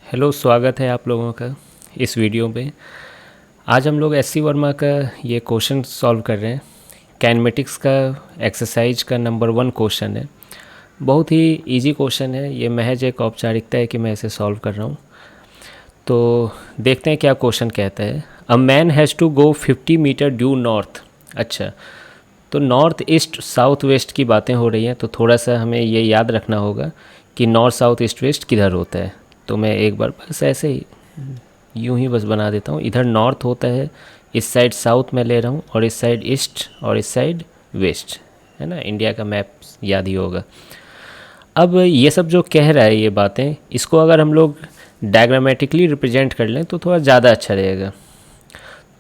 Hello, स्वागत है आप लोगों का इस वीडियो पे। आज हम लोग एससी वर्मा का ये क्वेश्चन सॉल्व कर रहे हैं। काइनेमेटिक्स का एक्सरसाइज का नंबर 1 क्वेश्चन है। बहुत ही इजी क्वेश्चन है, ये महज एक औपचारिकता है कि मैं इसे सॉल्व कर रहा हूँ। तो देखते हैं क्या क्वेश्चन कहता है। A man has to go 50 metre due north. अच्छा, तो नॉर्थ ईस्ट साउथ वेस्ट की बातें हो रही हैं, तो थोड़ा सा हमें ये याद रखना होगा कि नॉर्थ साउथ ईस्ट वेस्ट किधर होता है। तो मैं एक बार बस ऐसे ही यूं ही बस बना देता हूँ। इधर नॉर्थ होता है, इस साइड साउथ में ले रहा हूँ, और इस साइड ईस्ट और इस साइड वेस्ट, है ना। इंडिया का मैप याद ही होगा। अब ये सब जो कह रहा है ये बातें, इसको अगर हम लोग डायग्रामेटिकली रिप्रेजेंट कर लें तो थोड़ा ज़्यादा अच्छा रहेगा।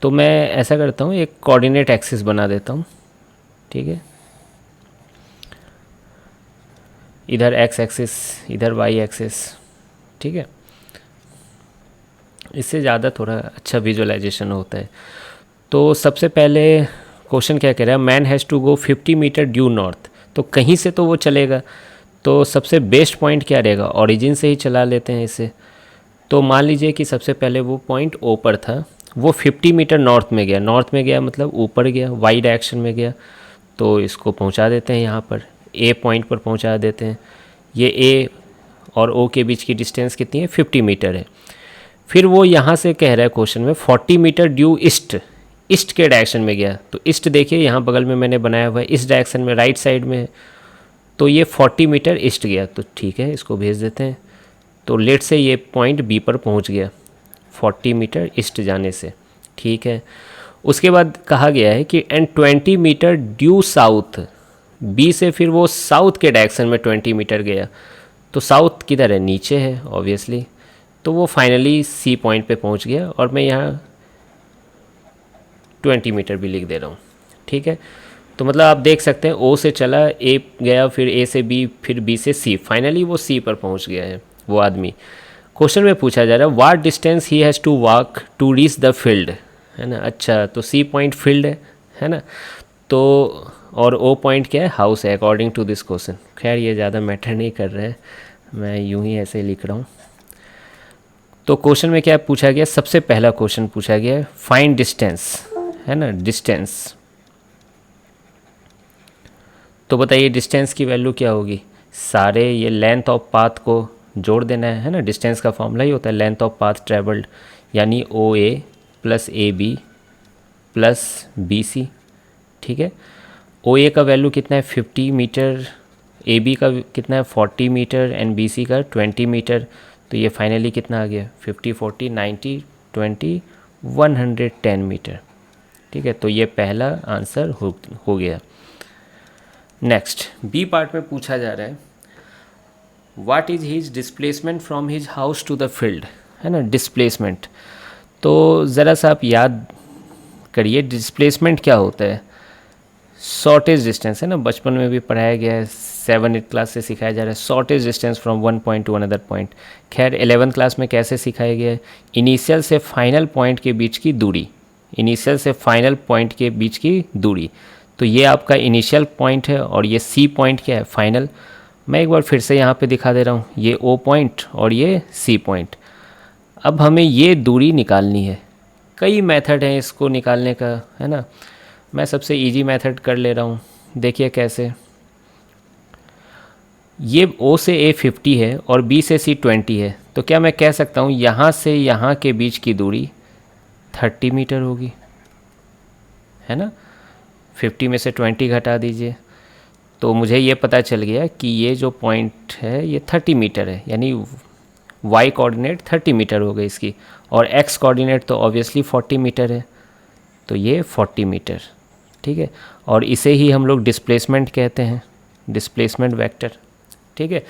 तो मैं ऐसा करता हूँ, एक कोऑर्डिनेट एक्सिस बना देता हूँ। ठीक है, इधर एक्स एक्सिस, इधर वाई एक्सिस। ठीक है, इससे ज़्यादा थोड़ा अच्छा विजुअलाइजेशन होता है। तो सबसे पहले क्वेश्चन क्या कह रहा है, man has to go 50 metre due north. तो कहीं से तो वो चलेगा, तो सबसे बेस्ट पॉइंट क्या रहेगा, ओरिजिन से ही चला लेते हैं इसे। तो मान लीजिए कि सबसे पहले वो पॉइंट ओ पर था, वो 50 मीटर नॉर्थ में गया। नॉर्थ में गया मतलब ऊपर गया, वाई डायरेक्शन में गया। तो इसको पहुंचा देते हैं यहाँ पर, ए पॉइंट पर पहुंचा देते हैं। ये ए और ओ के बीच की डिस्टेंस कितनी है, 50 मीटर है। फिर वो यहाँ से कह रहा है क्वेश्चन में 40 मीटर ड्यू ईस्ट, ईस्ट के डायरेक्शन में गया। तो ईस्ट देखिए यहाँ बगल में मैंने बनाया हुआ है, इस डायरेक्शन में राइट साइड में है। तो ये 40 मीटर ईस्ट गया, तो ठीक है, इसको भेज देते हैं। तो लेट से ये पॉइंट बी पर पहुँच गया 40 मीटर ईस्ट जाने से। ठीक है, उसके बाद कहा गया है कि and 20 metre due south, B से फिर वो साउथ के डायरेक्शन में 20 मीटर गया। तो साउथ किधर है, नीचे है ऑब्वियसली। तो वो फाइनली सी पॉइंट पे पहुंच गया, और मैं यहाँ 20 मीटर भी लिख दे रहा हूँ। ठीक है, तो मतलब आप देख सकते हैं ओ से चला, ए गया, फिर ए से बी, फिर बी से सी, फाइनली वो सी पर पहुंच गया है वो आदमी। क्वेश्चन में पूछा जा रहा है what distance he has to walk to reach the field, है ना। अच्छा, तो सी पॉइंट फील्ड है ना। तो और ओ पॉइंट क्या है, हाउस है अकॉर्डिंग टू दिस क्वेश्चन। खैर ये ज़्यादा मैटर नहीं कर रहा है, मैं यूं ही ऐसे लिख रहा हूँ। तो क्वेश्चन में क्या पूछा गया, सबसे पहला क्वेश्चन पूछा गया फाइंड डिस्टेंस, है ना, डिस्टेंस। तो बताइए डिस्टेंस की वैल्यू क्या होगी। सारे ये लेंथ ऑफ पाथ को जोड़ देना है ना। डिस्टेंस का फॉर्मूला ही होता है लेंथ ऑफ पाथ ट्रेवल्ड, यानी O A plus A B plus B C. ठीक है, ओ ए का वैल्यू कितना है 50 मीटर, ए बी का कितना है 40 मीटर, एंड बी सी का 20 मीटर। तो ये फाइनली कितना आ गया 50 40 90 20 110 मीटर। ठीक है, तो ये पहला आंसर हो गया। नेक्स्ट बी पार्ट में पूछा जा रहा है what is his displacement from his house to the field, है ना, डिस्प्लेसमेंट। तो ज़रा सा आप याद करिए डिस्प्लेसमेंट क्या होता है। शॉर्टेज डिस्टेंस, है ना, बचपन में भी पढ़ाया गया है, 7-8 क्लास से सिखाया जा रहा है shortage distance from one point two another point. खैर 11th क्लास में कैसे सिखाया गया है, इनिशियल से फाइनल पॉइंट के बीच की दूरी, इनिशियल से फाइनल पॉइंट के बीच की दूरी। तो ये आपका इनिशियल पॉइंट है, और ये सी पॉइंट क्या है, फाइनल। मैं एक बार फिर से यहाँ पे दिखा दे रहा हूँ, ये ओ पॉइंट और ये सी पॉइंट। अब हमें ये दूरी निकालनी है। कई मेथड हैं इसको निकालने का, है ना। मैं सबसे इजी मेथड कर ले रहा हूँ, देखिए कैसे। ये ओ से ए 50 है और बी से सी 20 है। तो क्या मैं कह सकता हूँ यहाँ से यहाँ के बीच की दूरी 30 मीटर होगी, है ना। 50 में से 20 घटा दीजिए, तो मुझे ये पता चल गया कि ये जो पॉइंट है ये 30 मीटर है, यानी वाई कोऑर्डिनेट 30 मीटर हो गई इसकी, और एक्स कोऑर्डिनेट तो ऑब्वियसली 40 मीटर है। तो ये 40 मीटर, ठीक है। और इसे ही हम लोग डिस्प्लेसमेंट कहते हैं, डिस्प्लेसमेंट वेक्टर। ठीक है,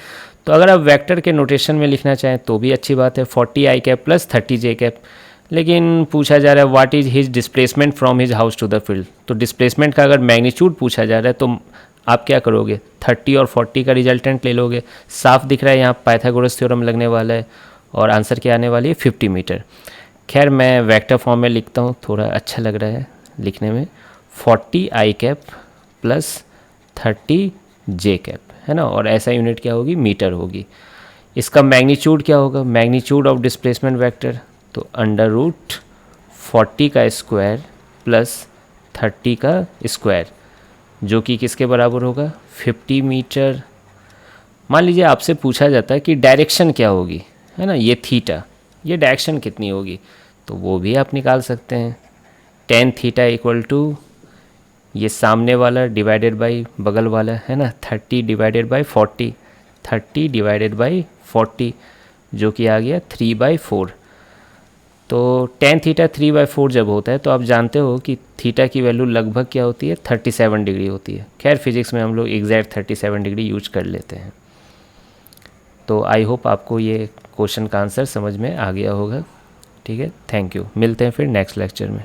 तो अगर आप वेक्टर के नोटेशन में लिखना चाहें तो भी अच्छी बात है, 40 i cap plus 30 j cap. लेकिन पूछा जा रहा है what is his displacement from his house to the field. तो डिस्प्लेसमेंट का अगर मैग्नीट्यूड पूछा जा रहा है तो आप क्या करोगे, 30 और 40 का रिजल्टेंट ले लोगे। साफ दिख रहा है यहाँ पाइथागोरस थ्योरम लगने वाला है, और आंसर क्या आने वाली है 50 मीटर। खैर मैं वेक्टर फॉर्म में लिखता हूँ, थोड़ा अच्छा लग रहा है लिखने में। 40 i cap plus 30 j cap, है ना, और ऐसा यूनिट क्या होगी, मीटर होगी। इसका मैग्नीट्यूड क्या होगा, मैग्नीट्यूड ऑफ डिस्प्लेसमेंट वेक्टर, तो अंडर रूट 40 का स्क्वायर प्लस 30 का स्क्वायर, जो कि किसके बराबर होगा, 50 मीटर। मान लीजिए आपसे पूछा जाता है कि डायरेक्शन क्या होगी, है ना, ये थीटा, ये डायरेक्शन कितनी होगी, तो वो भी आप निकाल सकते हैं। टेन थीटा इक्वल टू ये सामने वाला डिवाइडेड बाई बगल वाला, है ना, 30 डिवाइडेड बाई 40, 30 डिवाइडेड बाई 40, जो कि आ गया 3/4। तो टेन थीटा 3/4 जब होता है तो आप जानते हो कि थीटा की वैल्यू लगभग क्या होती है, 37 डिग्री होती है। खैर फिजिक्स में हम लोग एग्जैक्ट 37 डिग्री यूज कर लेते हैं। तो आई होप आपको ये क्वेश्चन का आंसर समझ में आ गया होगा। ठीक है, थैंक यू, मिलते हैं फिर नेक्स्ट लेक्चर में।